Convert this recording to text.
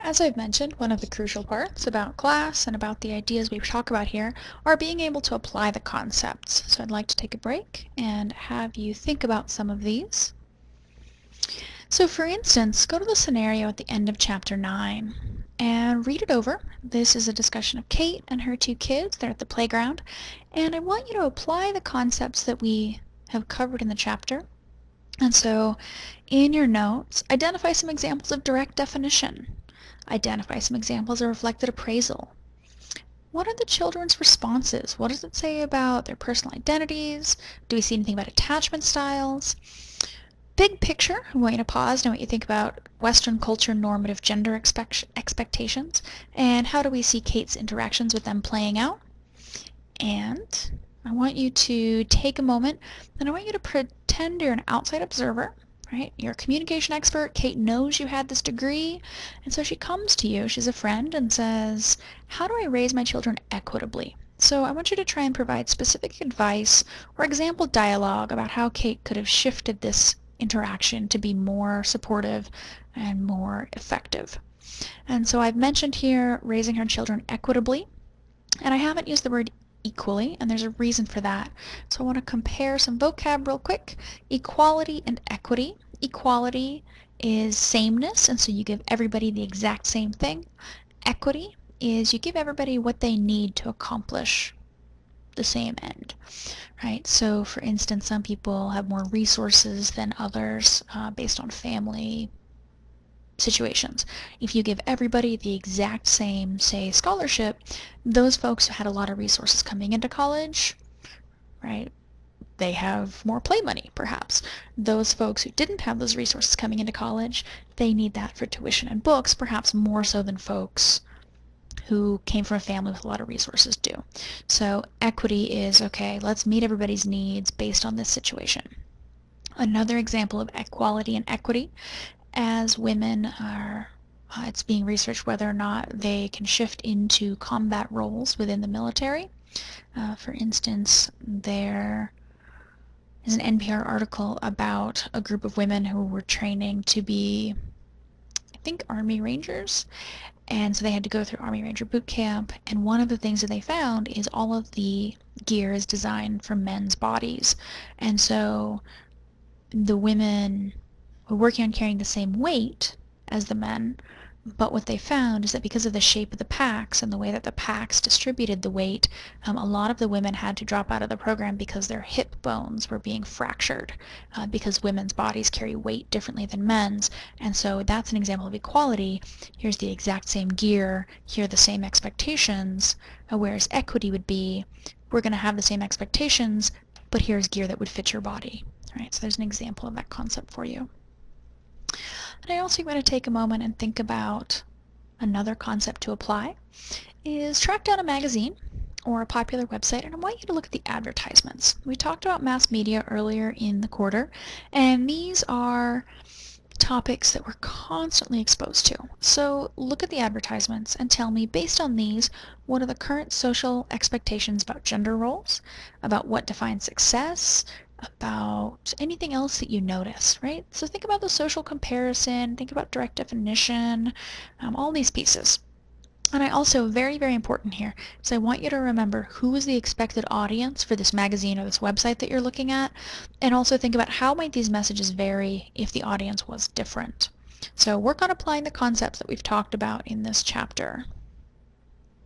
As I've mentioned, one of the crucial parts about class and about the ideas we talk about here are being able to apply the concepts. So I'd like to take a break and have you think about some of these. So for instance, go to the scenario at the end of chapter 9 and read it over. This is a discussion of Kate and her two kids. They're at the playground. And I want you to apply the concepts that we have covered in the chapter. And so in your notes, identify some examples of direct definition. Identify some examples of reflected appraisal. What are the children's responses? What does it say about their personal identities? Do we see anything about attachment styles? Big picture, I want you to pause and I want you to think about Western culture normative gender expectations and how do we see Kate's interactions with them playing out? And I want you to take a moment and I want you to pretend you're an outside observer, right? You're a communication expert. Kate knows you had this degree, and so she comes to you, she's a friend, and says, how do I raise my children equitably? So I want you to try and provide specific advice or example dialogue about how Kate could have shifted this interaction to be more supportive and more effective. And so I've mentioned here raising her children equitably, and I haven't used the word equally, and there's a reason for that. So I want to compare some vocab real quick. Equality and equity. Equality is sameness, and so you give everybody the exact same thing. Equity is you give everybody what they need to accomplish the same end, right? So for instance, some people have more resources than others based on family situations. If you give everybody the exact same, say, scholarship, those folks who had a lot of resources coming into college, right, they have more play money, perhaps. Those folks who didn't have those resources coming into college, they need that for tuition and books, perhaps more so than folks who came from a family with a lot of resources do. So equity is, okay, let's meet everybody's needs based on this situation. Another example of equality and equity, as women are, it's being researched whether or not they can shift into combat roles within the military. For instance, there is an NPR article about a group of women who were training to be, I think, Army Rangers. And so they had to go through Army Ranger boot camp, and one of the things that they found is all of the gear is designed for men's bodies. And so the women were working on carrying the same weight as the men, but what they found is that because of the shape of the packs and the way that the packs distributed the weight, a lot of the women had to drop out of the program because their hip bones were being fractured because women's bodies carry weight differently than men's. And so that's an example of equality. Here's the exact same gear, here are the same expectations, whereas equity would be, we're going to have the same expectations, but here's gear that would fit your body. All right, so there's an example of that concept for you. And I also want to take a moment and think about another concept to apply is track down a magazine or a popular website, and I want you to look at the advertisements. We talked about mass media earlier in the quarter, and these are topics that we're constantly exposed to. So look at the advertisements and tell me, based on these, what are the current social expectations about gender roles, about what defines success, about anything else that you notice, right? So think about the social comparison, think about direct definition, all these pieces. And I also, very, very important here, is I want you to remember who is the expected audience for this magazine or this website that you're looking at, and also think about how might these messages vary if the audience was different. So work on applying the concepts that we've talked about in this chapter.